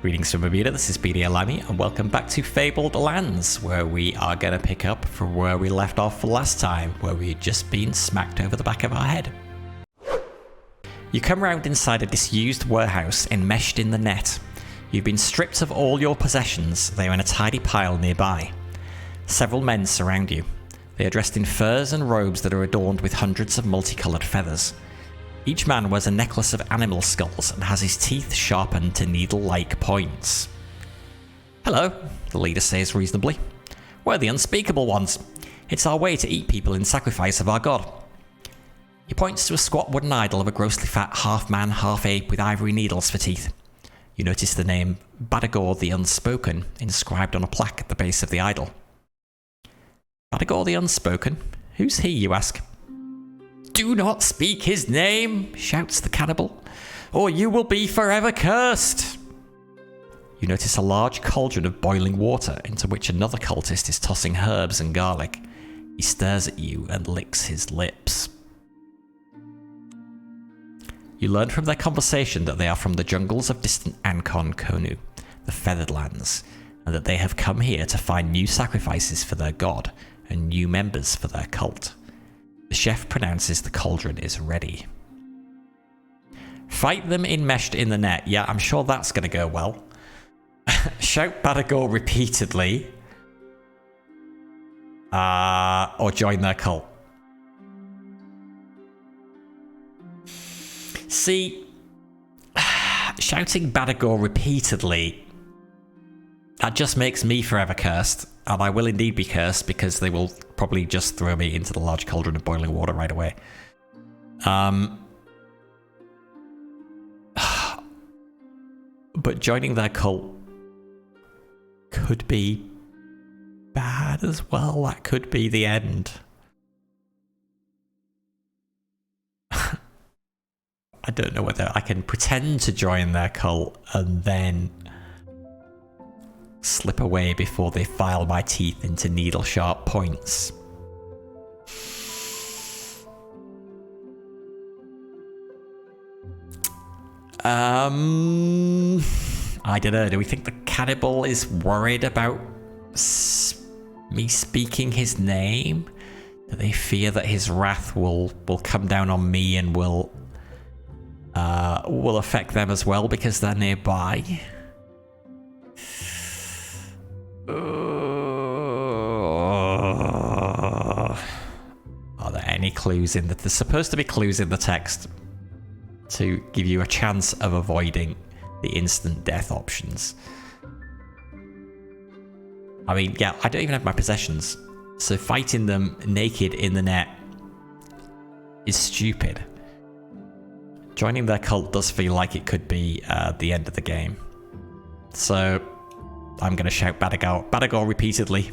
Greetings from Bermuda, this is BD Alani, and welcome back to Fabled Lands, where we are going to pick up from where we left off last time, where we had just been smacked over the back of our head. You come round inside a disused warehouse enmeshed in the net. You've been stripped of all your possessions, they are in a tidy pile nearby. Several men surround you. They are dressed in furs and robes that are adorned with hundreds of multicoloured feathers. Each man wears a necklace of animal skulls and has his teeth sharpened to needle-like points. "Hello," the leader says reasonably. "We're the unspeakable ones. It's our way to eat people in sacrifice of our god." He points to a squat wooden idol of a grossly fat half-man, half-ape with ivory needles for teeth. You notice the name Badagor the Unspoken inscribed on a plaque at the base of the idol. Badagor the Unspoken? Who's he, you ask? "Do not speak his name," shouts the cannibal, "or you will be forever cursed." You notice a large cauldron of boiling water into which another cultist is tossing herbs and garlic. He stares at you and licks his lips. You learn from their conversation that they are from the jungles of distant Ancon Konu, the Feathered Lands, and that they have come here to find new sacrifices for their god and new members for their cult. The chef pronounces the cauldron is ready. Fight them enmeshed in the net. Yeah, I'm sure that's going to go well. Shout Badagor repeatedly. Or join their cult. See, shouting Badagor repeatedly, that just makes me forever cursed. And I will indeed be cursed because they will probably just throw me into the large cauldron of boiling water right away. But joining their cult could be bad as well. That could be the end. I don't know whether I can pretend to join their cult and then slip away before they file my teeth into needle-sharp points. I don't know. Do we think the cannibal is worried about me speaking his name? Do they fear that his wrath will come down on me and will affect them as well because they're nearby? Are there any clues in there's supposed to be clues in the text to give you a chance of avoiding the instant death options? I mean, yeah, I don't even have my possessions, so fighting them naked in the net is stupid. Joining their cult does feel like it could be the end of the game. So I'm going to shout Badagor repeatedly.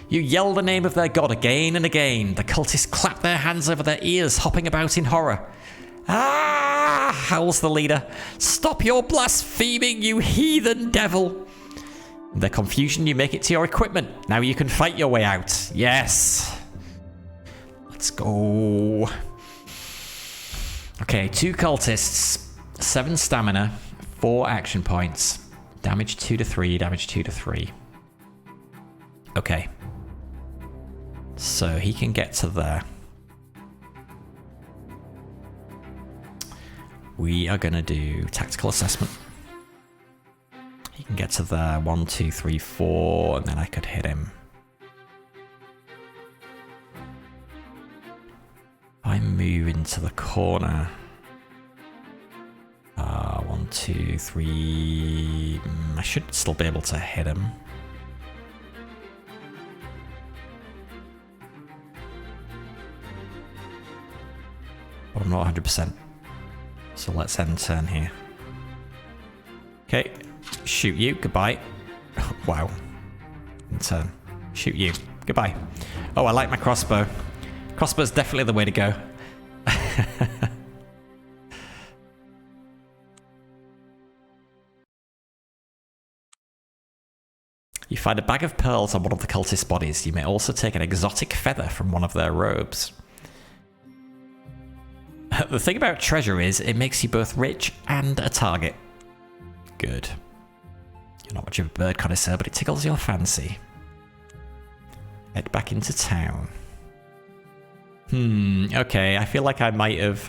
You yell the name of their god again and again. The cultists clap their hands over their ears, hopping about in horror. "Ah!" howls the leader. "Stop your blaspheming, you heathen devil!" In their confusion, you make it to your equipment. Now you can fight your way out. Yes. Let's go. Okay, 2 cultists, 7 stamina, 4 action points. Damage 2 to 3, damage 2 to 3. Okay. So he can get to there. We are going to do tactical assessment. He can get to there. 1, 2, 3, 4, and then I could hit him. I move into the corner. 1, 2, 3. I should still be able to hit him. But I'm not 100%. So let's end turn here. Okay. Shoot you. Goodbye. Wow. End turn. Shoot you. Goodbye. Oh, I like my crossbow. Crossbow's definitely the way to go. You find a bag of pearls on one of the cultists' bodies. You may also take an exotic feather from one of their robes. The thing about treasure is it makes you both rich and a target. Good. You're not much of a bird connoisseur, but it tickles your fancy. Head back into town. Okay. I feel like I might have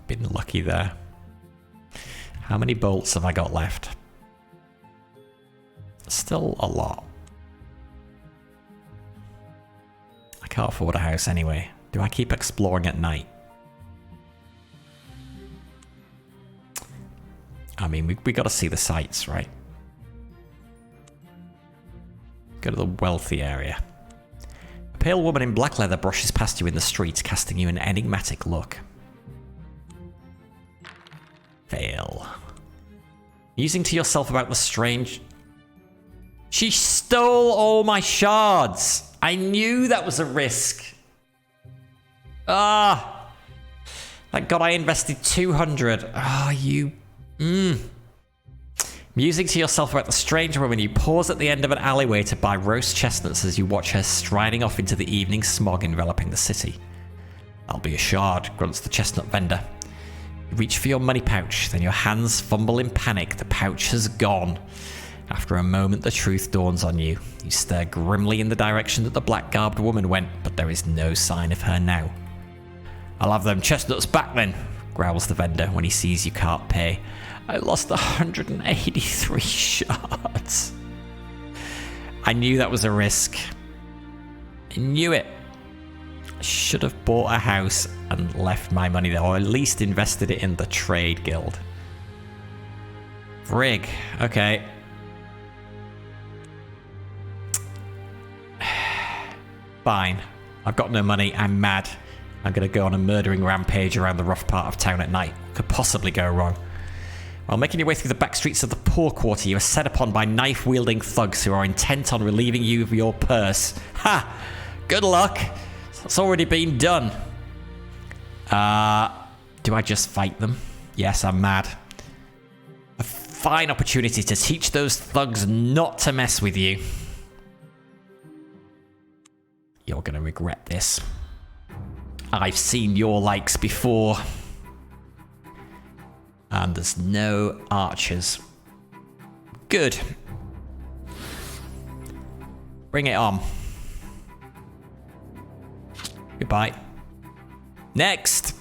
been lucky there. How many bolts have I got left? Still a lot. I can't afford a house anyway. Do I keep exploring at night? I mean, we got to see the sights, right? Go to the wealthy area. A pale woman in black leather brushes past you in the street, casting you an enigmatic look. Fail. Musing to yourself about the strange... She stole all my shards! I knew that was a risk. Ah! Thank God I invested 200. Ah, you... Musing to yourself about the strange woman, you pause at the end of an alleyway to buy roast chestnuts as you watch her striding off into the evening smog enveloping the city. That'll be a shard, grunts the chestnut vendor. You reach for your money pouch, then your hands fumble in panic. The pouch has gone. After a moment, the truth dawns on you. You stare grimly in the direction that the black-garbed woman went, but there is no sign of her now. I'll have them chestnuts back then, growls the vendor when he sees you can't pay. I lost 183 shards. I knew that was a risk. I knew it. I should have bought a house and left my money there, or at least invested it in the trade guild. Frig. Okay. Fine. I've got no money. I'm mad. I'm going to go on a murdering rampage around the rough part of town at night. What could possibly go wrong? While making your way through the back streets of the poor quarter, you are set upon by knife-wielding thugs who are intent on relieving you of your purse. Ha! Good luck! That's already been done. Do I just fight them? Yes, I'm mad. A fine opportunity to teach those thugs not to mess with you. You're going to regret this. I've seen your likes before. And there's no archers. Good. Bring it on. Goodbye. Next.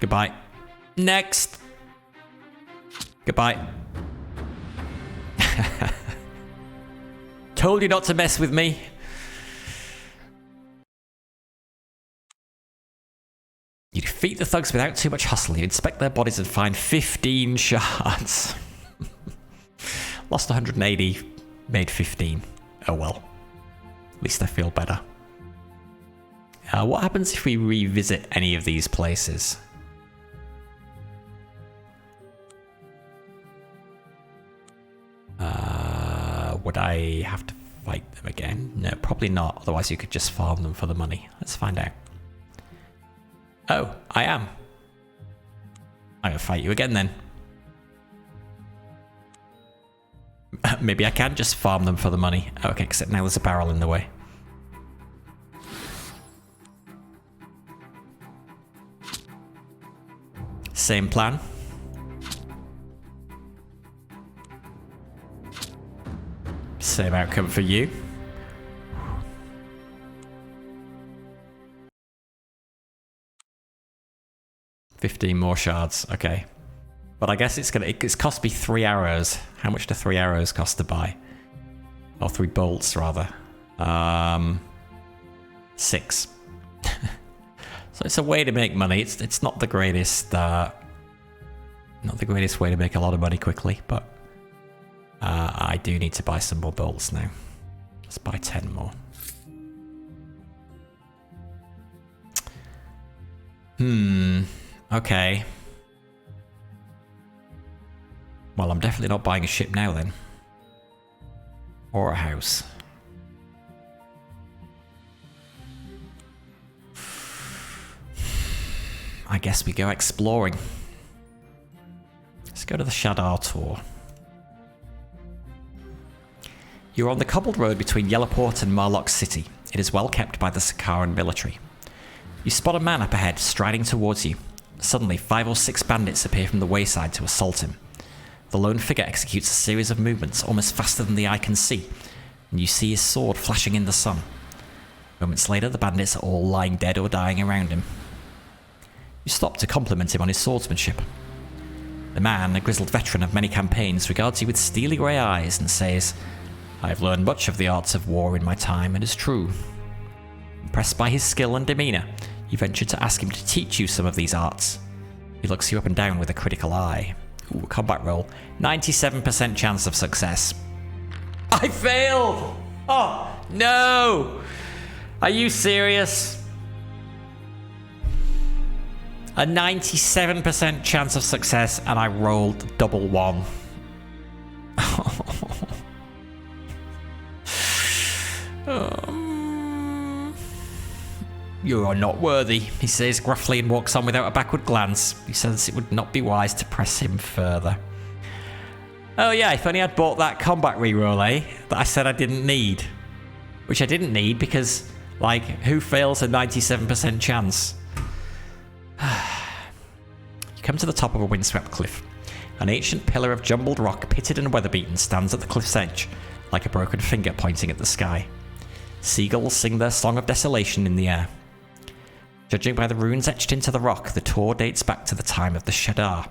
Goodbye. Next. Goodbye. Told you not to mess with me. You defeat the thugs without too much hustle. You inspect their bodies and find 15 shards. Lost 180, made 15. Oh well. At least I feel better. What happens if we revisit any of these places? Would I have to fight them again? No, probably not. Otherwise you could just farm them for the money. Let's find out. Oh, I am. I'm gonna fight you again then. Maybe I can just farm them for the money. Okay, except now there's a barrel in the way. Same plan. Same outcome for you. $15 more shards, okay. But I guess it's cost me 3 arrows. How much do 3 arrows cost to buy? Or 3 bolts, rather. 6. So it's a way to make money. It's not the greatest way to make a lot of money quickly, but I do need to buy some more bolts now. Let's buy 10 more. Okay. Well, I'm definitely not buying a ship now then. Or a house. I guess we go exploring. Let's go to the Shadar tour. You're on the cobbled road between Yellowport and Marlock City. It is well kept by the Sakaran military. You spot a man up ahead, striding towards you. Suddenly, 5 or 6 bandits appear from the wayside to assault him. The lone figure executes a series of movements almost faster than the eye can see, and you see his sword flashing in the sun. Moments later, the bandits are all lying dead or dying around him. You stop to compliment him on his swordsmanship. The man, a grizzled veteran of many campaigns, regards you with steely grey eyes and says, "I have learned much of the arts of war in my time, it is true." Impressed by his skill and demeanour, you venture to ask him to teach you some of these arts. He looks you up and down with a critical eye. Ooh, combat roll. 97% chance of success. I failed! Oh, no! Are you serious? A 97% chance of success, and I rolled double one. You are not worthy, he says gruffly and walks on without a backward glance. He says it would not be wise to press him further. Oh yeah, if only I'd bought that combat reroll, eh? That I said I didn't need. Which I didn't need because, like, who fails a 97% chance? You come to the top of a windswept cliff. An ancient pillar of jumbled rock, pitted and weather-beaten, stands at the cliff's edge, like a broken finger pointing at the sky. Seagulls sing their song of desolation in the air. Judging by the runes etched into the rock, the tour dates back to the time of the Shadar,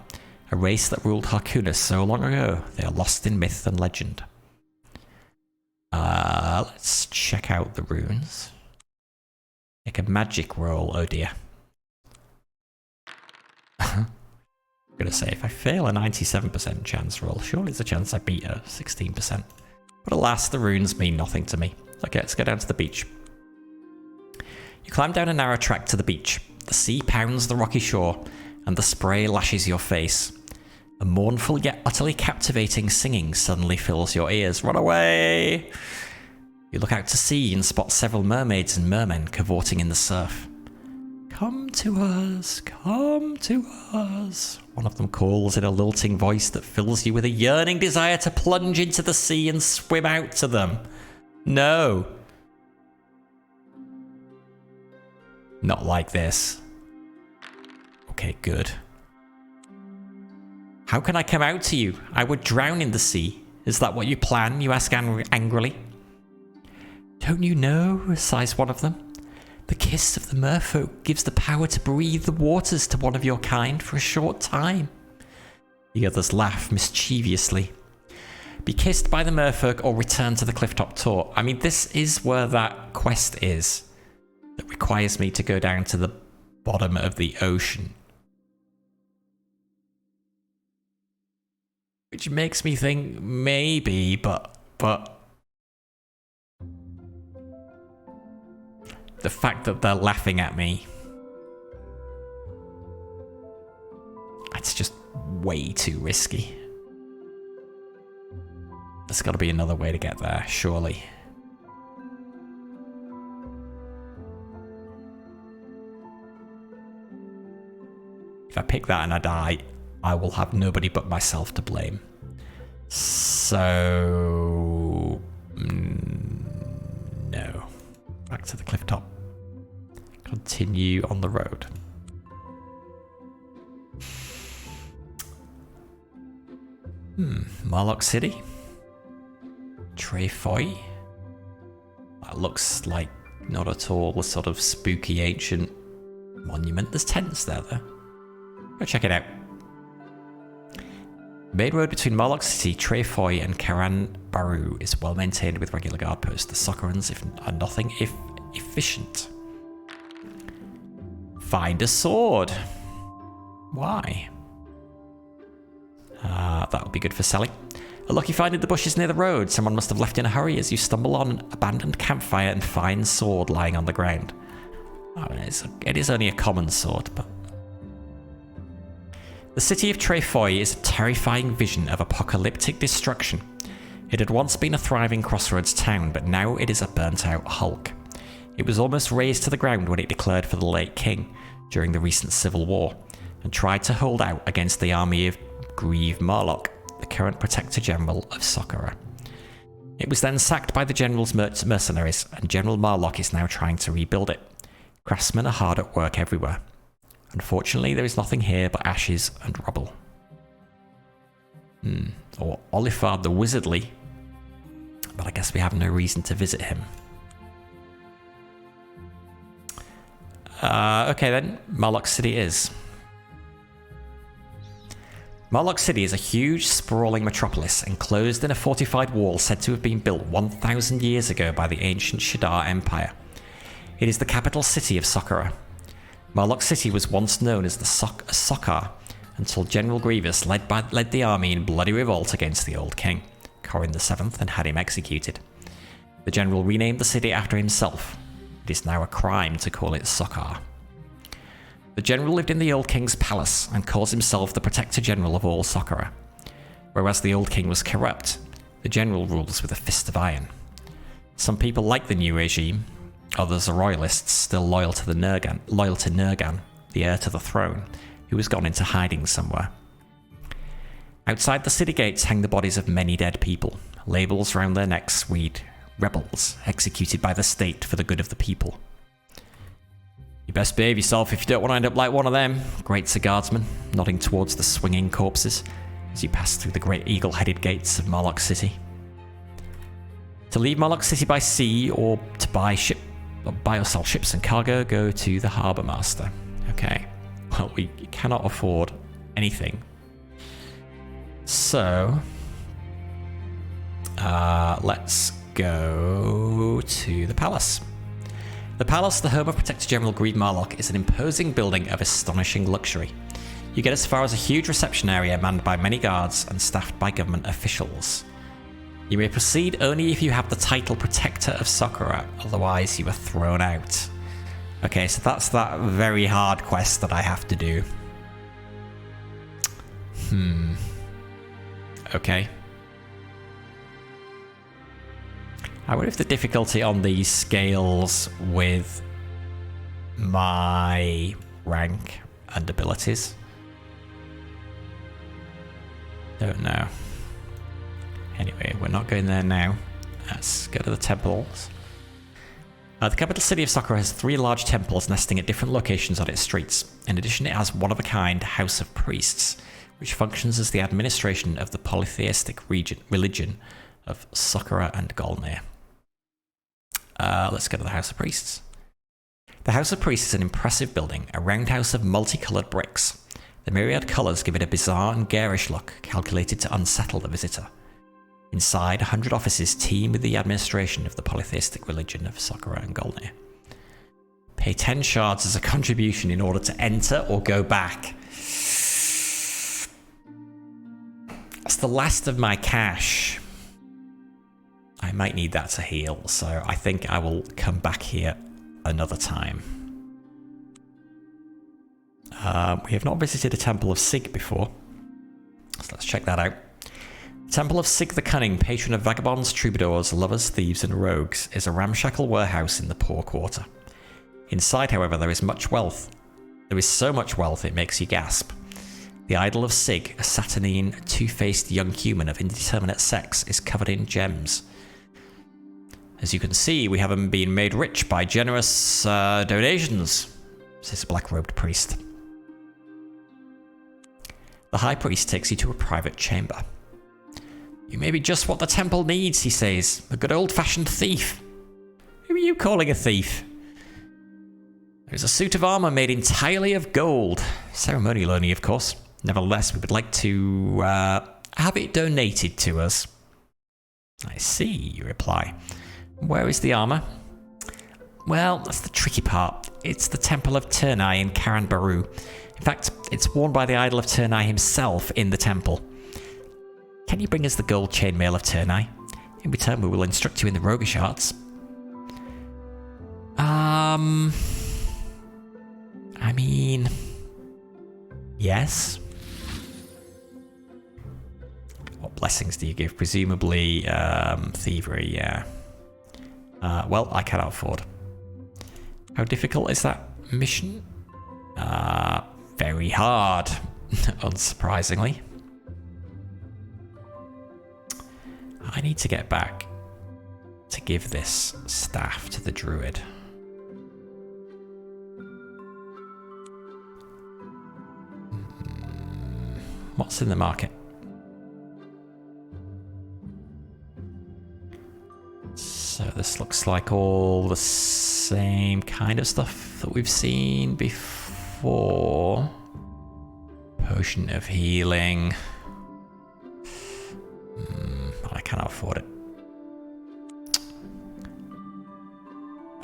a race that ruled Harkunas so long ago they are lost in myth and legend. Let's check out the runes. Make a magic roll, oh dear. I'm gonna say, if I fail a 97% chance roll, surely there's a chance I beat a 16%. But alas, the runes mean nothing to me. Okay, let's go down to the beach. You climb down a narrow track to the beach. The sea pounds the rocky shore, and the spray lashes your face. A mournful yet utterly captivating singing suddenly fills your ears. Run away! You look out to sea and spot several mermaids and mermen cavorting in the surf. Come to us, come to us. One of them calls in a lilting voice that fills you with a yearning desire to plunge into the sea and swim out to them. No. Not like this. Okay, good. How can I come out to you? I would drown in the sea. Is that what you plan? You ask angrily. Don't you know, sighs one of them. The kiss of the merfolk gives the power to breathe the waters to one of your kind for a short time. The others laugh mischievously. Be kissed by the merfolk or return to the clifftop tour. I mean, this is where that quest is that requires me to go down to the bottom of the ocean. Which makes me think maybe, but the fact that they're laughing at me, it's just way too risky. There's got to be another way to get there, surely. If I pick that and I die, I will have nobody but myself to blame. So... no. Back to the clifftop. Continue on the road. Marlock City. Trefoy. That looks like not at all a sort of spooky ancient monument. There's tents there though. Go check it out. The main road between Marlock City, Trefoy and Karan Baru is well maintained with regular guard posts. The Socorans are nothing if efficient. Find a sword. Why? That would be good for selling. A lucky find in the bushes near the road. Someone must have left in a hurry as you stumble on an abandoned campfire and find sword lying on the ground. Oh, it is only a common sword, but... The city of Trefoy is a terrifying vision of apocalyptic destruction. It had once been a thriving crossroads town, but now it is a burnt-out hulk. It was almost razed to the ground when it declared for the late king during the recent civil war, and tried to hold out against the army of Grieve Marlock, the current Protector General of Socorra. It was then sacked by the General's mercenaries, and General Marlock is now trying to rebuild it. Craftsmen are hard at work everywhere. Unfortunately, there is nothing here but ashes and rubble. Or Olifard the Wizardly. But I guess we have no reason to visit him. Okay then, Marlock City is. Marlock City is a huge, sprawling metropolis enclosed in a fortified wall said to have been built 1,000 years ago by the ancient Shadar Empire. It is the capital city of Sokkara. Marlock City was once known as the Sokkar until General Grievous led the army in bloody revolt against the old king, Corin VII, and had him executed. The general renamed the city after himself. It is now a crime to call it Sokkar. The general lived in the old king's palace and calls himself the Protector General of all Sokkara. Whereas the old king was corrupt, the general rules with a fist of iron. Some people like the new regime, others are royalists still loyal to Nergan, the heir to the throne, who has gone into hiding somewhere. Outside the city gates hang the bodies of many dead people. Labels round their necks read, "Rebels, executed by the state for the good of the people." "You best behave yourself if you don't want to end up like one of them," grates a guardsman, nodding towards the swinging corpses as you pass through the great eagle-headed gates of Marlock City. To leave Marlock City by sea or to buy or sell ships and cargo, go to the Harbour Master. Okay, well, we cannot afford anything. So, let's go to the palace. The palace, the home of Protector General Greed Marlock, is an imposing building of astonishing luxury. You get as far as a huge reception area manned by many guards and staffed by government officials. You may proceed only if you have the title Protector of Sokkara, otherwise you are thrown out. Okay, so that's that very hard quest that I have to do. Okay. I wonder if the difficulty on these scales with my rank and abilities. Don't know. Anyway, we're not going there now. Let's go to the temples. The capital city of Sokkara has 3 large temples nesting at different locations on its streets. In addition, it has one-of-a-kind House of Priests, which functions as the administration of the polytheistic religion of Sokkara and Golnir. Let's go to the House of Priests. The House of Priests is an impressive building, a roundhouse of multicoloured bricks. The myriad colours give it a bizarre and garish look, calculated to unsettle the visitor. Inside, 100 offices teem with the administration of the polytheistic religion of Sokkara and Golnir. Pay 10 shards as a contribution in order to enter or go back. That's the last of my cash. I might need that to heal, so I think I will come back here another time. We have not visited a Temple of Sig before, so let's check that out. Temple of Sig the Cunning, patron of vagabonds, troubadours, lovers, thieves and rogues, is a ramshackle warehouse in the poor quarter. Inside, however, there is much wealth. There is so much wealth it makes you gasp. The idol of Sig, a saturnine, two-faced young human of indeterminate sex, is covered in gems. As you can see, we haven't been made rich by generous donations, says a black-robed priest. The High Priest takes you to a private chamber. You may be just what the temple needs, he says. A good old-fashioned thief. Who are you calling a thief? There is a suit of armour made entirely of gold. Ceremonial only, of course. Nevertheless, we would like to have it donated to us. I see, you reply. Where is the armour? Well, that's the tricky part. It's the Temple of Turnai in Karan Baru. In fact, it's worn by the idol of Turnai himself in the temple. Can you bring us the gold chainmail of Turnai? In return, we will instruct you in the roguish arts. I mean... yes? What blessings do you give? Presumably, thievery, yeah. Well, I cannot afford. How difficult is that mission? Very hard, unsurprisingly. I need to get back to give this staff to the druid. What's in the market? So this looks like all the same kind of stuff that we've seen before. Potion of healing. I cannot afford it.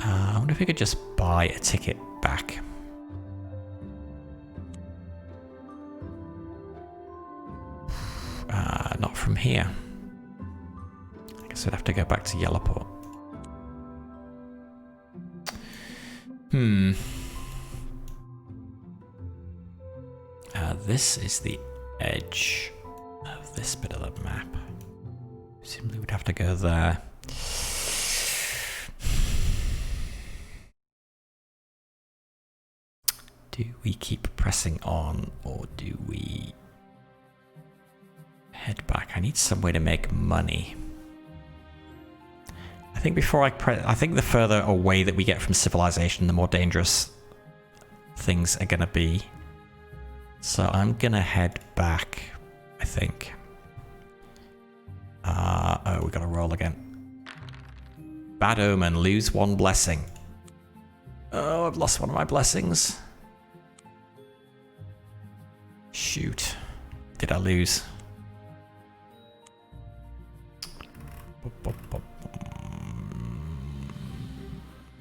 I wonder if we could just buy a ticket back. Not from here. I guess I'd have to go back to Yellowport. This is the edge of this bit of the map. Presumably we'd have to go there. Do we keep pressing on, or do we head back? I need some way to make money. I think before I think the further away that we get from civilization, the more dangerous things are gonna be. So I'm gonna head back, I think. Oh, we gotta roll again. Bad omen, lose one blessing. Oh, I've lost one of my blessings. Shoot. Did I lose?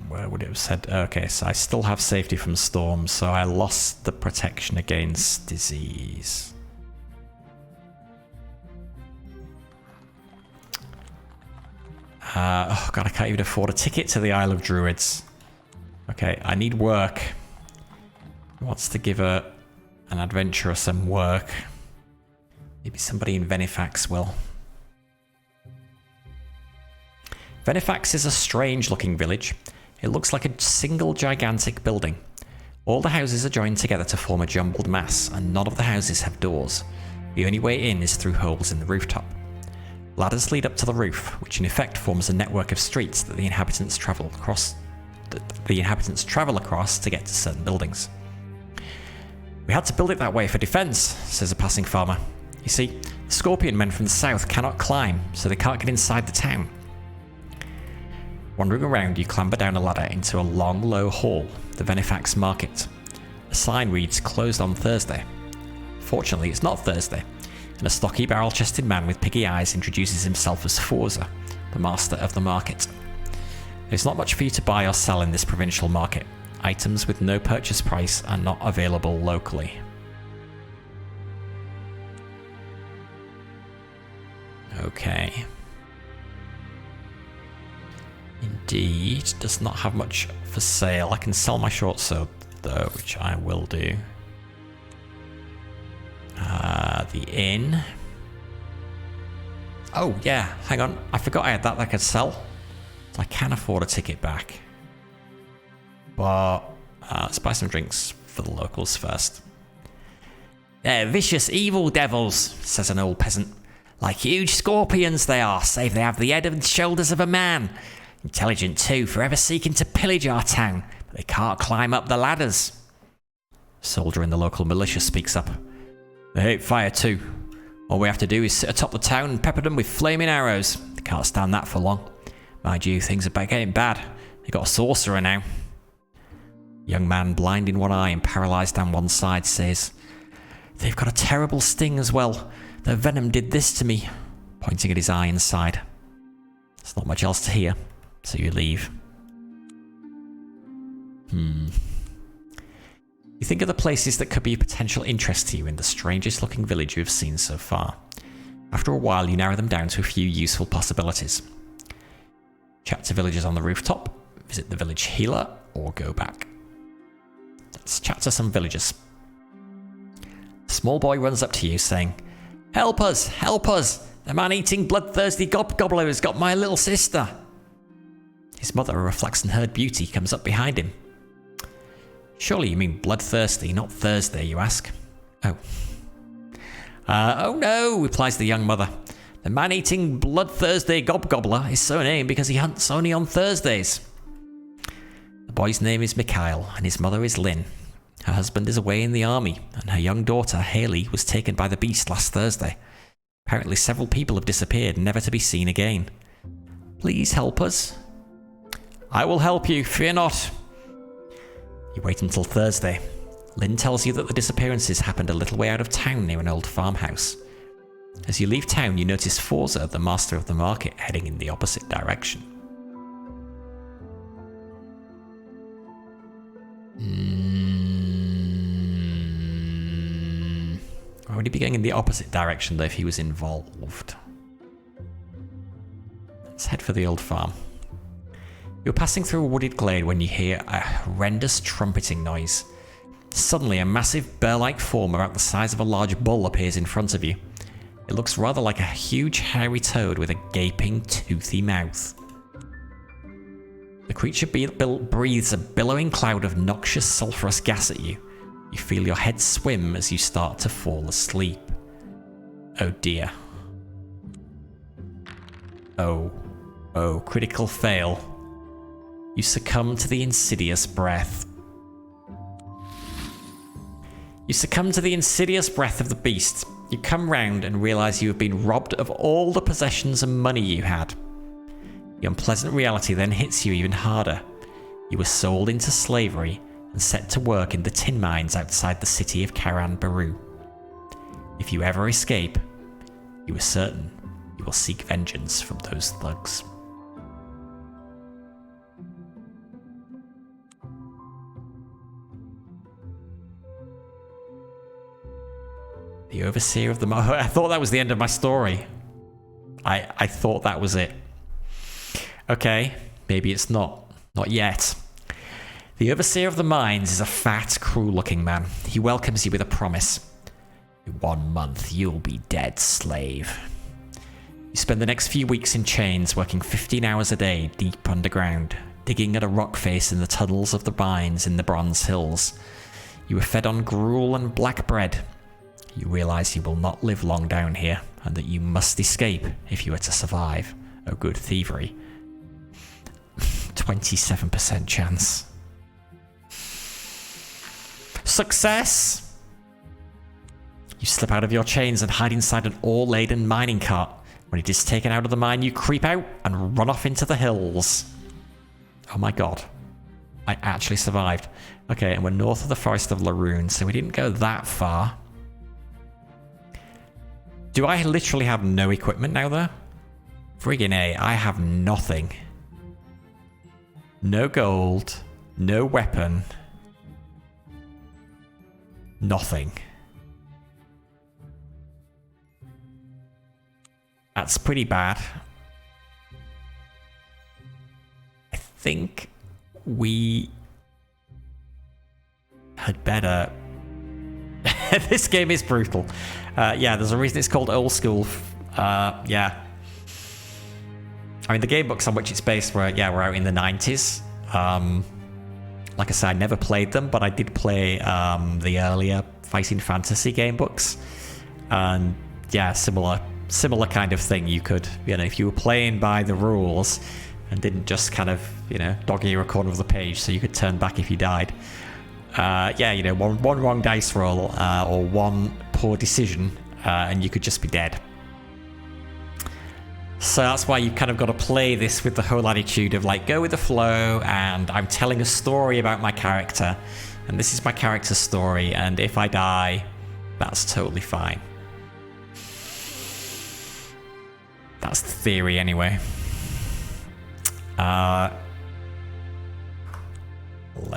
Where would it have said? Okay, so I still have safety from storms, so I lost the protection against disease. Oh god, I can't even afford a ticket to the Isle of Druids. Okay, I need work. Who wants to give an adventurer some work? Maybe somebody in Venifax will. Venifax is a strange looking village. It looks like a single gigantic building. All the houses are joined together to form a jumbled mass, and none of the houses have doors. The only way in is through holes in the rooftop. Ladders lead up to the roof, which in effect forms a network of streets that the inhabitants travel across to get to certain buildings. We had to build it that way for defense, says a passing farmer. You see, the scorpion men from the south cannot climb, so they can't get inside the town. Wandering around, you clamber down a ladder into a long, low hall, the Venifax Market. A sign reads, closed on Thursday. Fortunately, it's not Thursday, and a stocky, barrel-chested man with piggy eyes introduces himself as Forza, the master of the market. There's not much for you to buy or sell in this provincial market. Items with no purchase price are not available locally. Okay. Indeed, does not have much for sale. I can sell my short sword though, which I will do. The inn. Oh yeah, hang on. I forgot I had that I could sell. So I can afford a ticket back. But let's buy some drinks for the locals first. They're vicious evil devils, says an old peasant. Like huge scorpions they are, save they have the head and shoulders of a man. Intelligent too, forever seeking to pillage our town, but they can't climb up the ladders. A soldier in the local militia speaks up. They hate fire too. All we have to do is sit atop the town and pepper them with flaming arrows. They can't stand that for long. Mind you, things are getting bad. They got a sorcerer now. A young man, blind in one eye and paralysed down one side, says, They've got a terrible sting as well. Their venom did this to me, pointing at his eye inside. There's not much else to hear, so you leave. You think of the places that could be of potential interest to you in the strangest looking village you've seen so far. After a while, you narrow them down to a few useful possibilities. Chat to villagers on the rooftop, visit the village healer, or go back. Let's chat to some villagers. A small boy runs up to you saying, Help us! Help us! The man-eating, bloodthirsty gobbler has got my little sister! His mother, a flaxen-haired beauty, comes up behind him. Surely you mean bloodthirsty, not Thursday, you ask. Oh. Oh no, replies the young mother. The man-eating, bloodthirsty gobbler is so named because he hunts only on Thursdays. The boy's name is Mikhail, and his mother is Lynn. Her husband is away in the army, and her young daughter, Haley, was taken by the beast last Thursday. Apparently several people have disappeared, never to be seen again. Please help us. I will help you, fear not. You wait until Thursday. Lynn tells you that the disappearances happened a little way out of town near an old farmhouse. As you leave town, you notice Forza, the master of the market, heading in the opposite direction. Why would he be going in the opposite direction though if he was involved? Let's head for the old farm. You're passing through a wooded glade when you hear a horrendous trumpeting noise. Suddenly, a massive bear-like form about the size of a large bull appears in front of you. It looks rather like a huge hairy toad with a gaping, toothy mouth. The creature breathes a billowing cloud of noxious sulphurous gas at you. You feel your head swim as you start to fall asleep. Oh dear. Oh, critical fail. You succumb to the insidious breath. You succumb to the insidious breath of the beast. You come round and realise you have been robbed of all the possessions and money you had. The unpleasant reality then hits you even harder. You were sold into slavery and set to work in the tin mines outside the city of Karan Baru. If you ever escape, you are certain you will seek vengeance from those thugs. The overseer of the I thought that was the end of my story. I thought that was it. Okay, maybe it's not. Not yet. The overseer of the mines is a fat, cruel-looking man. He welcomes you with a promise. In 1 month, you'll be dead, slave. You spend the next few weeks in chains, working 15 hours a day deep underground, digging at a rock face in the tunnels of the mines in the Bronze Hills. You are fed on gruel and black bread. You realise you will not live long down here, and that you must escape if you are to survive. Oh, good thievery. 27% chance. Success! You slip out of your chains and hide inside an ore-laden mining cart. When it is taken out of the mine, you creep out and run off into the hills. Oh my god. I actually survived. Okay, and we're north of the Forest of Laroon, so we didn't go that far. Do I literally have no equipment now, though? Friggin' A, I have nothing. No gold, no weapon, nothing. That's pretty bad. I think we had better... This game is brutal. Yeah, there's a reason it's called old school. Yeah. I mean, the game books on which it's based were out in the 90s. Like I said, I never played them, but I did play the earlier Fighting Fantasy game books. And yeah, similar kind of thing. You could, if you were playing by the rules and didn't just kind of, dog ear a corner of the page so you could turn back if you died. Yeah, one wrong dice roll or one poor decision and you could just be dead. So that's why you've kind of got to play this with the whole attitude of like, go with the flow, and I'm telling a story about my character, and this is my character's story, and if I die, that's totally fine. That's the theory anyway. Let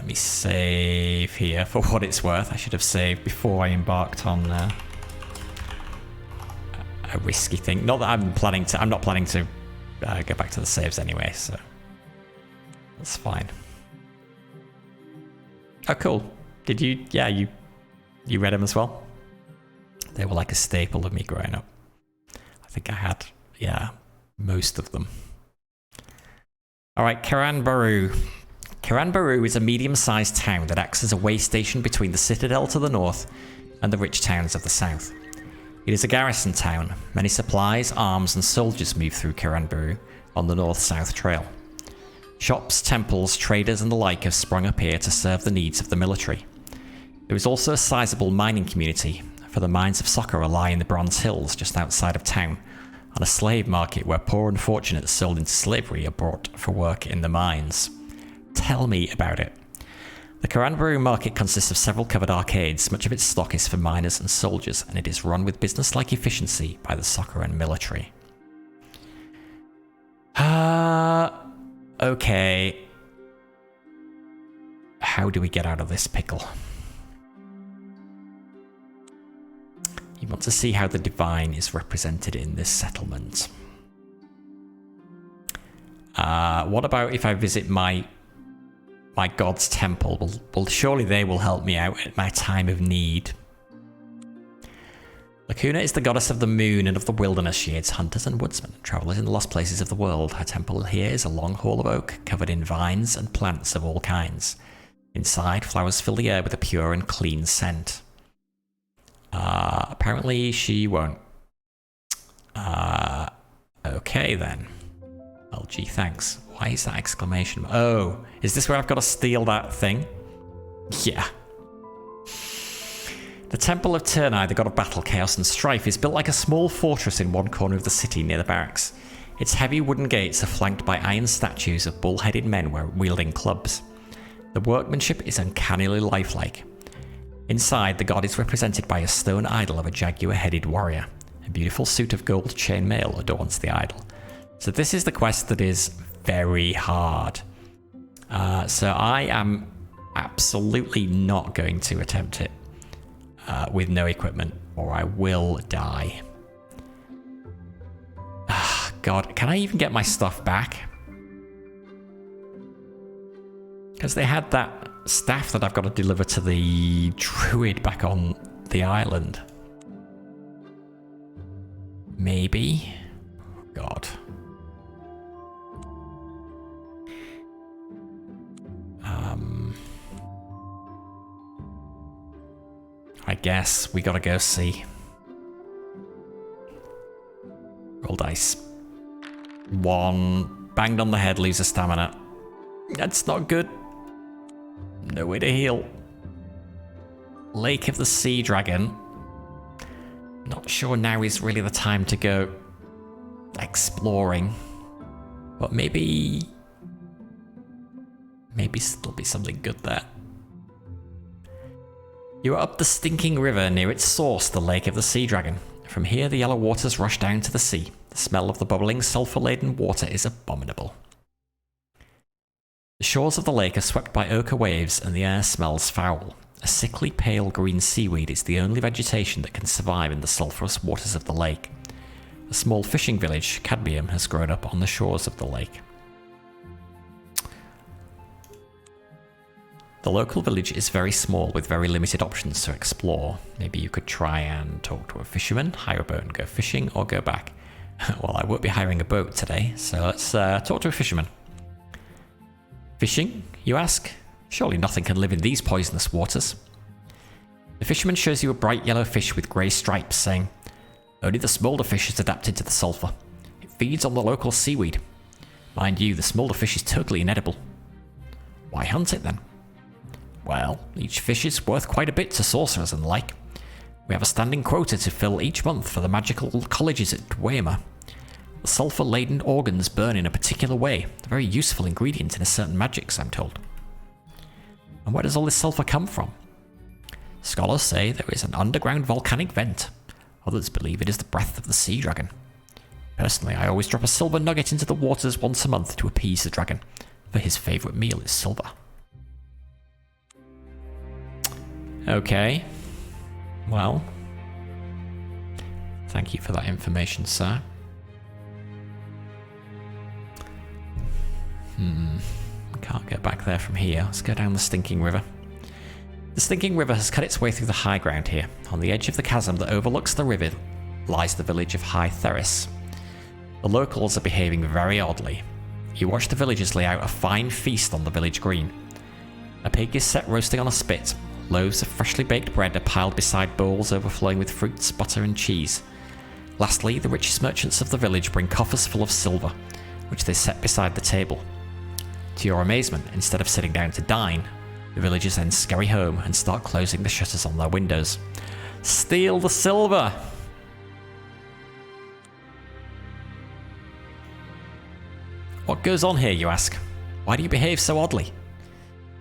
me save here for what it's worth. I should have saved before I embarked on a risky thing. Not that I'm not planning to go back to the saves anyway, so that's fine. Oh, cool. Did you? Yeah, you read them as well? They were like a staple of me growing up. I think I had, most of them. All right, Karan Baru. Karan Baru is a medium-sized town that acts as a way station between the Citadel to the north and the rich towns of the south. It is a garrison town. Many supplies, arms, and soldiers move through Karan Baru on the north-south trail. Shops, temples, traders, and the like have sprung up here to serve the needs of the military. There is also a sizable mining community, for the mines of Socorro lie in the Bronze Hills just outside of town, on a slave market where poor unfortunates sold into slavery are brought for work in the mines. Tell me about it. The Karanbaru market consists of several covered arcades. Much of its stock is for miners and soldiers, and it is run with business-like efficiency by the Socorran military. Okay. How do we get out of this pickle? You want to see how the divine is represented in this settlement. What about if I visit my god's temple? Well, surely they will help me out at my time of need. Lacuna is the goddess of the moon and of the wilderness. She aids hunters and woodsmen, travellers in the lost places of the world. Her temple here is a long hall of oak, covered in vines and plants of all kinds. Inside, flowers fill the air with a pure and clean scent. Apparently she won't. Okay then. Well, gee, thanks. Why is that exclamation? Oh, is this where I've got to steal that thing? Yeah. The Temple of Turnai, the god of battle, chaos and strife, is built like a small fortress in one corner of the city near the barracks. Its heavy wooden gates are flanked by iron statues of bull-headed men wielding clubs. The workmanship is uncannily lifelike. Inside, the god is represented by a stone idol of a jaguar-headed warrior. A beautiful suit of gold chainmail adorns the idol. So this is the quest that is very hard. So I am absolutely not going to attempt it with no equipment, or I will die. God, can I even get my stuff back? Because they had that staff that I've got to deliver to the druid back on the island. Maybe? God. I guess we gotta go see. Roll dice. 1. Banged on the head, lose a stamina. That's not good. No way to heal. Lake of the Sea Dragon. Not sure now is really the time to go exploring. But maybe there'll be something good there. You are up the stinking river near its source, the Lake of the Sea Dragon. From here, the yellow waters rush down to the sea. The smell of the bubbling, sulphur-laden water is abominable. The shores of the lake are swept by ochre waves, and the air smells foul. A sickly pale green seaweed is the only vegetation that can survive in the sulphurous waters of the lake. A small fishing village, Cadmium, has grown up on the shores of the lake. The local village is very small with very limited options to explore. Maybe you could try and talk to a fisherman, hire a boat and go fishing, or go back. Well, I won't be hiring a boat today, so let's talk to a fisherman. Fishing, you ask? Surely nothing can live in these poisonous waters. The fisherman shows you a bright yellow fish with grey stripes, saying, "Only the smolder fish is adapted to the sulphur. It feeds on the local seaweed. Mind you, the smolder fish is totally inedible." "Why hunt it then?" "Well, each fish is worth quite a bit to sorcerers and the like. We have a standing quota to fill each month for the magical colleges at Dwemer. The sulphur-laden organs burn in a particular way, a very useful ingredient in a certain magics, I'm told." "And where does all this sulphur come from?" "Scholars say there is an underground volcanic vent. Others believe it is the breath of the sea dragon. Personally, I always drop a silver nugget into the waters once a month to appease the dragon, for his favourite meal is silver." Okay. Well, thank you for that information, sir. Can't get back there from here. Let's go down the Stinking River. The Stinking River has cut its way through the high ground here. On the edge of the chasm that overlooks the river lies the village of High Theris. The locals are behaving very oddly. You watch the villagers lay out a fine feast on the village green. A pig is set roasting on a spit. Loaves of freshly baked bread are piled beside bowls overflowing with fruits, butter and cheese. Lastly, the richest merchants of the village bring coffers full of silver, which they set beside the table. To your amazement, instead of sitting down to dine, The villagers then scurry home and start closing the shutters on their windows. Steal the silver! What goes on here, you ask? Why do you behave so oddly?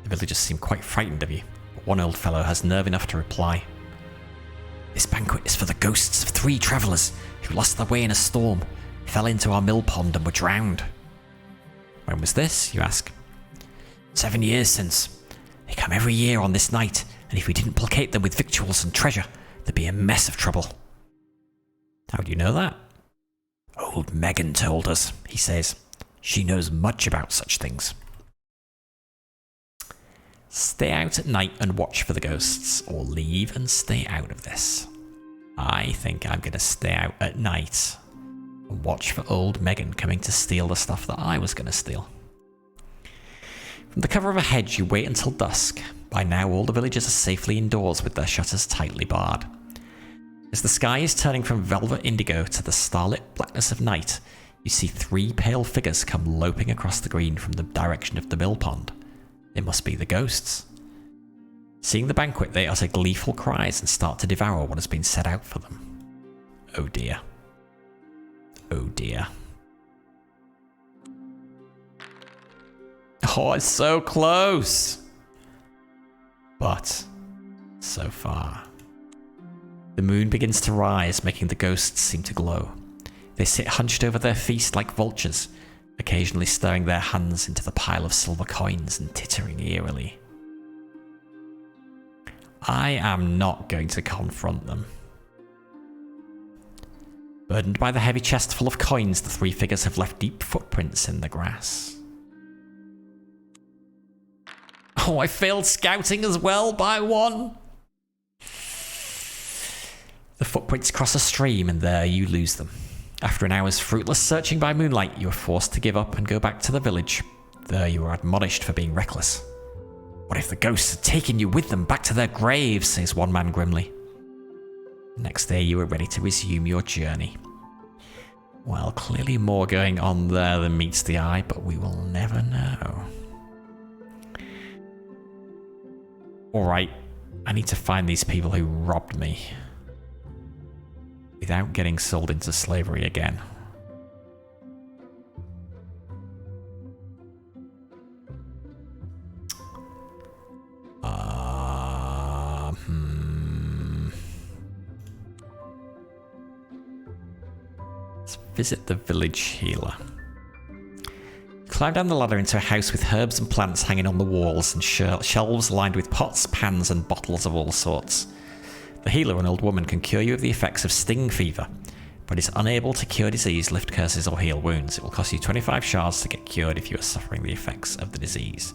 The villagers seem quite frightened of you, but one old fellow has nerve enough to reply. This banquet is for the ghosts of 3 travellers who lost their way in a storm, fell into our mill pond and were drowned. When was this, you ask? 7 years since. They come every year on this night, and if we didn't placate them with victuals and treasure, there'd be a mess of trouble. How do you know that? Old Megan told us, he says. She knows much about such things. Stay out at night and watch for the ghosts, or leave and stay out of this. I think I'm going to stay out at night and watch for old Megan coming to steal the stuff that I was going to steal. From the cover of a hedge, you wait until dusk. By now, all the villagers are safely indoors with their shutters tightly barred. As the sky is turning from velvet indigo to the starlit blackness of night, you see 3 pale figures come loping across the green from the direction of the mill pond. They must be the ghosts. Seeing the banquet, they utter gleeful cries and start to devour what has been set out for them. Oh dear. Oh dear. Oh, it's so close! But so far. The moon begins to rise, making the ghosts seem to glow. They sit hunched over their feast like vultures, occasionally stirring their hands into the pile of silver coins and tittering eerily. I am not going to confront them. Burdened by the heavy chest full of coins, the 3 figures have left deep footprints in the grass. Oh, I failed scouting as well by 1. The footprints cross a stream and there you lose them. After an hour's fruitless searching by moonlight, you are forced to give up and go back to the village. There you are admonished for being reckless. What if the ghosts had taken you with them back to their graves, says one man grimly. Next day you are ready to resume your journey. Well, clearly more going on there than meets the eye, but we will never know. Alright, I need to find these people who robbed me without getting sold into slavery again. Let's visit the village healer. Climb down the ladder into a house with herbs and plants hanging on the walls and shelves lined with pots, pans and bottles of all sorts. The healer, an old woman, can cure you of the effects of sting fever, but is unable to cure disease, lift curses or heal wounds. It will cost you 25 shards to get cured if you are suffering the effects of the disease.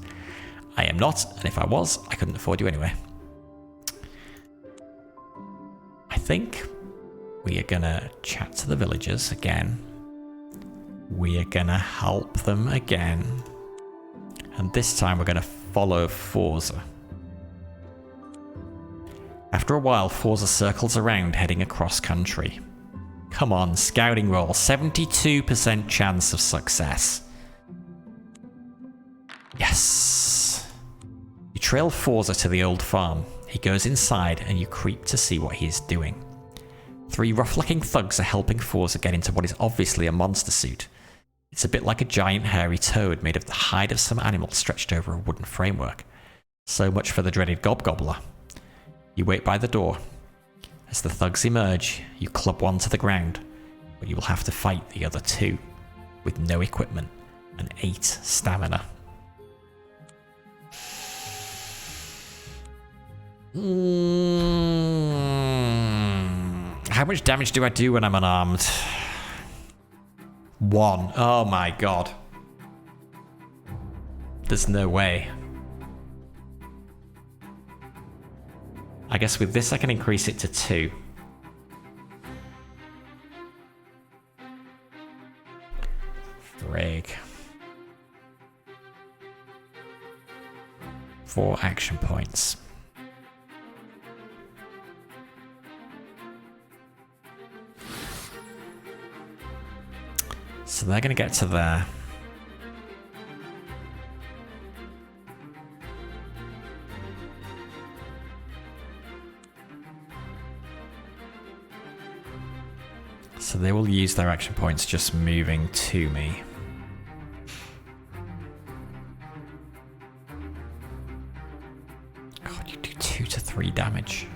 I am not, and if I was, I couldn't afford you anyway. I think we are gonna chat to the villagers again. We are gonna help them again. And this time we're gonna follow Forza. After a while, Forza circles around, heading across country. Come on, scouting roll. 72% chance of success. Yes. You trail Forza to the old farm. He goes inside and you creep to see what he is doing. 3 rough-looking thugs are helping Forza get into what is obviously a monster suit. It's a bit like a giant hairy toad made of the hide of some animal stretched over a wooden framework. So much for the dreaded gobgobbler. You wait by the door. As the thugs emerge, you club one to the ground, but you will have to fight the other 2, with no equipment and 8 stamina. How much damage do I do when I'm unarmed? 1. Oh my god. There's no way. I guess with this I can increase it to 2. Frig. 4 action points. So they're going to get to there. So they will use their action points just moving to me. God, you do 2 to 3 damage.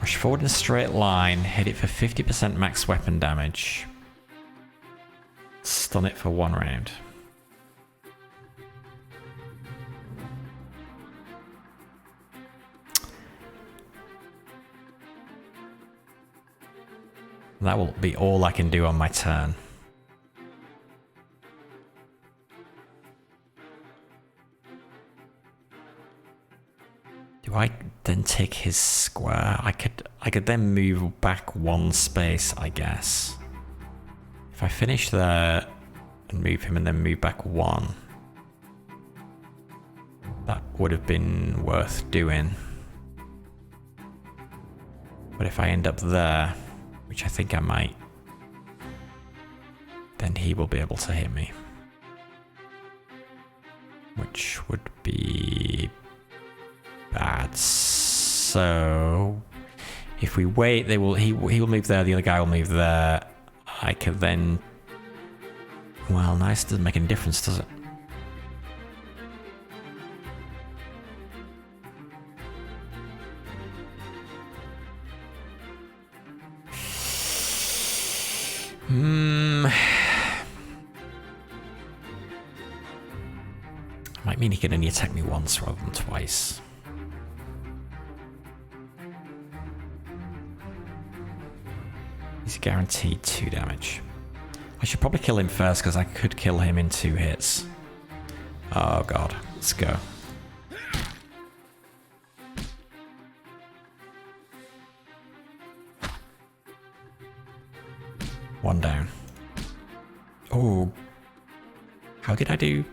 Rush forward in a straight line, hit it for 50% max weapon damage. Stun it for 1 round. That will be all I can do on my turn. Do I then take his square? I could then move back 1 space, I guess. If I finish there and move him and then move back 1, that would have been worth doing. But if I end up there, which I think I might, then he will be able to hit me. Which would be bad. So if we wait, he will move there, the other guy will move there. I could then, well, nice, doesn't make any difference, does it? Might mean he can only attack me once rather than twice. He's guaranteed 2 damage. I should probably kill him first because I could kill him in 2 hits. Oh god, let's go. One down. Oh. How did I do?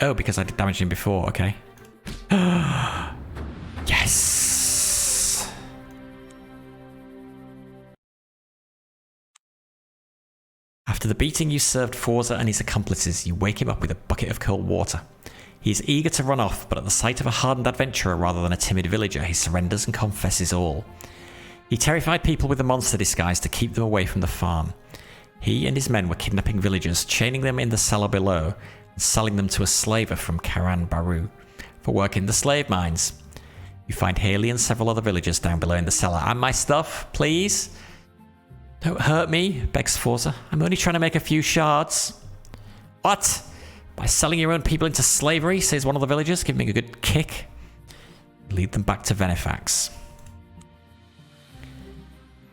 Oh, because I did damage him before, okay. Yes! After the beating you served Forza and his accomplices, you wake him up with a bucket of cold water. He is eager to run off, but at the sight of a hardened adventurer rather than a timid villager, he surrenders and confesses all. He terrified people with a monster disguise to keep them away from the farm. He and his men were kidnapping villagers, chaining them in the cellar below, and selling them to a slaver from Karan Baru for work in the slave mines. You find Haley and several other villagers down below in the cellar. And my stuff, please? Don't hurt me, begs Forza. I'm only trying to make a few shards. What? By selling your own people into slavery, says one of the villagers, giving me a good kick. Lead them back to Venefax.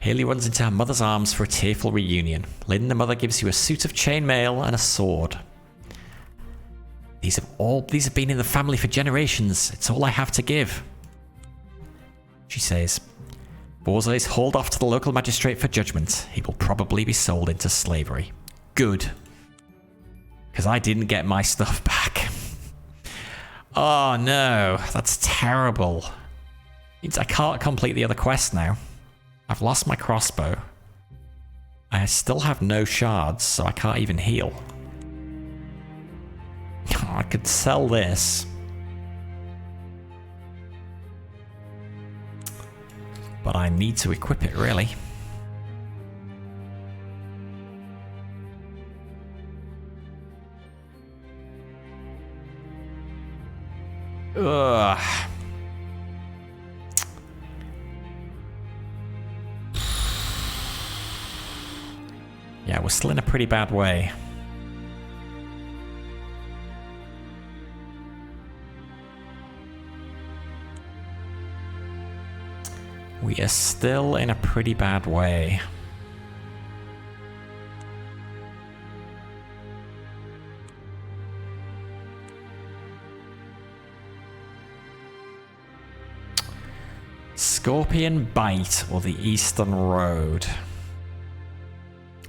Haley runs into her mother's arms for a tearful reunion. Lynn, the mother, gives you a suit of chainmail and a sword. These have been in the family for generations. It's all I have to give. She says, Forza is hauled off to the local magistrate for judgment. He will probably be sold into slavery. Good. Because I didn't get my stuff back. Oh no, that's terrible. Means I can't complete the other quest now. I've lost my crossbow. I still have no shards, so I can't even heal. I could sell this. But I need to equip it, really. Ugh. Yeah, we're still in a pretty bad way. We are still in a pretty bad way. Scorpion Bite or the Eastern Road.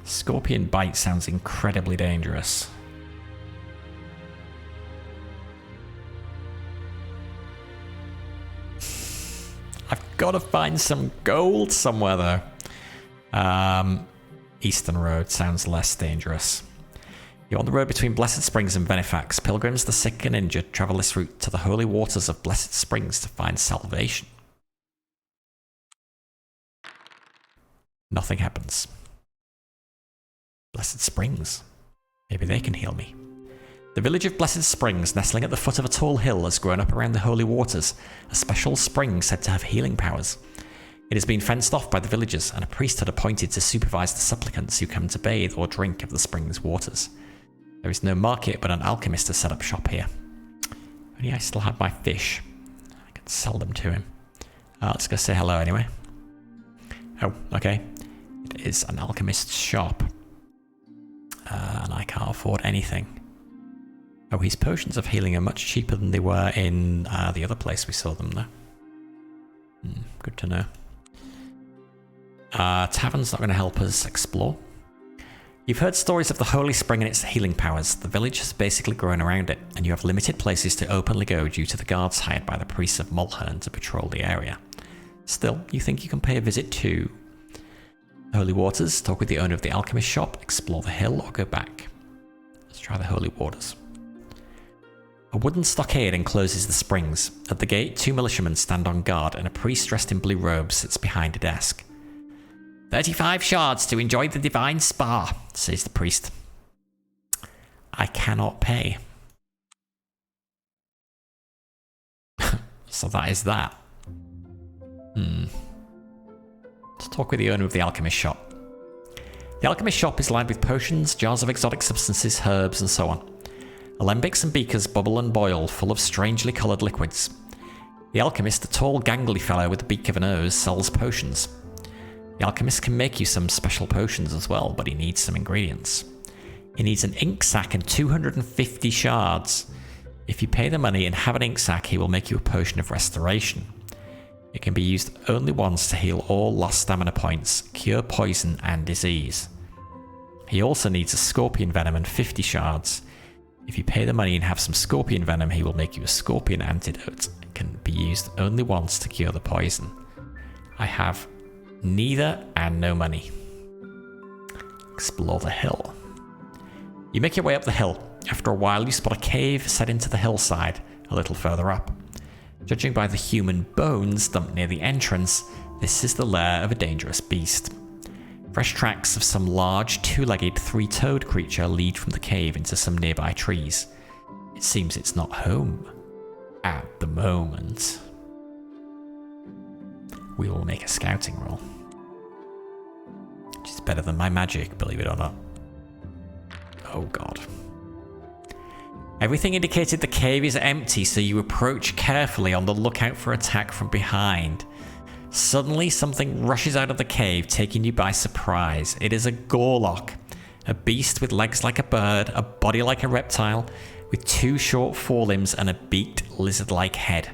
Scorpion Bite sounds incredibly dangerous. I've got to find some gold somewhere though. Eastern Road sounds less dangerous. You're on the road between Blessed Springs and Benefax. Pilgrims, the sick and injured, travel this route to the holy waters of Blessed Springs to find salvation. Nothing happens. Blessed Springs. Maybe they can heal me. The village of Blessed Springs, nestling at the foot of a tall hill, has grown up around the holy waters, a special spring said to have healing powers. It has been fenced off by the villagers, and a priesthood appointed to supervise the supplicants who come to bathe or drink of the spring's waters. There is no market, but an alchemist has set up shop here. Only I still had my fish. I could sell them to him. Let's go say hello anyway. Oh, okay. It is an alchemist's shop. And I can't afford anything. Oh, his potions of healing are much cheaper than they were in the other place we saw them, though. Good to know. Tavern's not going to help us explore. You've heard stories of the Holy Spring and its healing powers. The village has basically grown around it, and you have limited places to openly go due to the guards hired by the priests of Mulhern to patrol the area. Still, you think you can pay a visit to the Holy Waters, talk with the owner of the alchemist shop, explore the hill, or go back. Let's try the Holy Waters. A wooden stockade encloses the springs. At the gate, 2 militiamen stand on guard, and a priest dressed in blue robes sits behind a desk. 35 shards to enjoy the divine spa, says the priest. I cannot pay. So that is that. Let's talk with the owner of the alchemist shop. The alchemist shop is lined with potions, jars of exotic substances, herbs, and so on. Alembics and beakers bubble and boil, full of strangely coloured liquids. The alchemist, a tall, gangly fellow with a beak of a nose, sells potions. The alchemist can make you some special potions as well, but he needs some ingredients. He needs an ink sac and 250 shards. If you pay the money and have an ink sac, he will make you a potion of restoration. It can be used only once to heal all lost stamina points, cure poison and disease. He also needs a scorpion venom and 50 shards. If you pay the money and have some scorpion venom, he will make you a scorpion antidote. It can be used only once to cure the poison. I have neither and no money. Explore the hill. You make your way up the hill. After a while, you spot a cave set into the hillside a little further up. Judging by the human bones dumped near the entrance, this is the lair of a dangerous beast. Fresh tracks of some large, 2-legged, 3-toed creature lead from the cave into some nearby trees. It seems it's not home at the moment. We will make a scouting roll. Which is better than my magic, believe it or not. Oh god. Everything indicated the cave is empty, so you approach carefully on the lookout for attack from behind. Suddenly, something rushes out of the cave, taking you by surprise. It is a Gorlock, a beast with legs like a bird, a body like a reptile, with 2 short forelimbs and a beaked lizard-like head.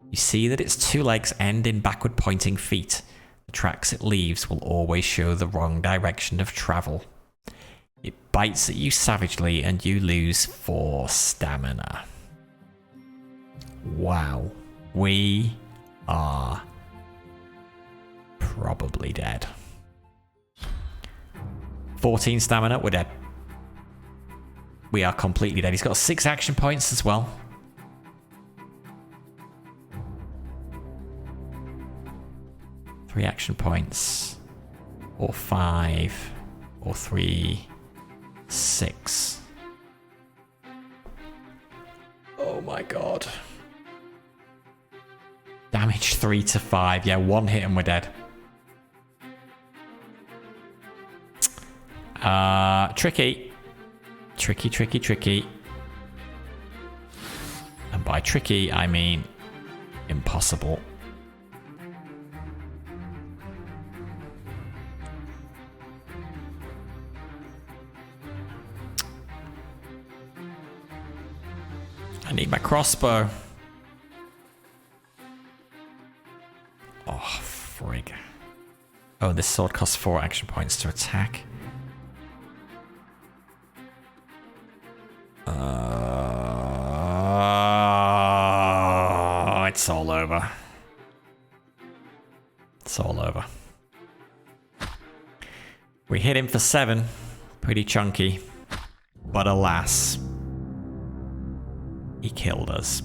You see that its 2 legs end in backward-pointing feet. The tracks it leaves will always show the wrong direction of travel. It bites at you savagely, and you lose 4 stamina. Wow. We are probably dead. 14 stamina, we're dead. We are completely dead. He's got 6 action points as well. Three action points, or 5, or 3, 6. Oh my god. Damage 3 to 5. Yeah, 1 hit and we're dead. Tricky. Tricky, tricky, tricky. And by tricky, I mean impossible. I need my crossbow. Oh, frig. Oh, this sword costs 4 action points to attack. It's all over. It's all over. We hit him for 7. Pretty chunky. But alas, he killed us.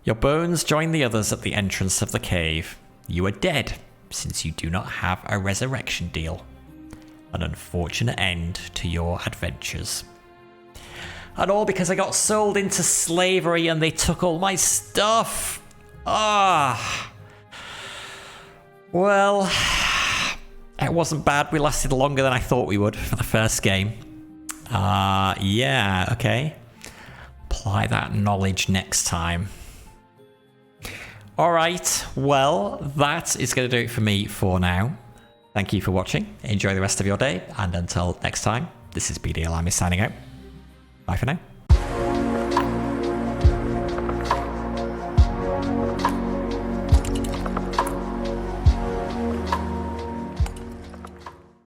Your bones join the others at the entrance of the cave. You are dead, since you do not have a resurrection deal. An unfortunate end to your adventures. And all because I got sold into slavery and they took all my stuff. Ah. Well, it wasn't bad. We lasted longer than I thought we would for the first game. Yeah, okay. Apply that knowledge next time. Alright, well, that is going to do it for me for now. Thank you for watching. Enjoy the rest of your day, and until next time, this is BD Alami signing out. Bye for now.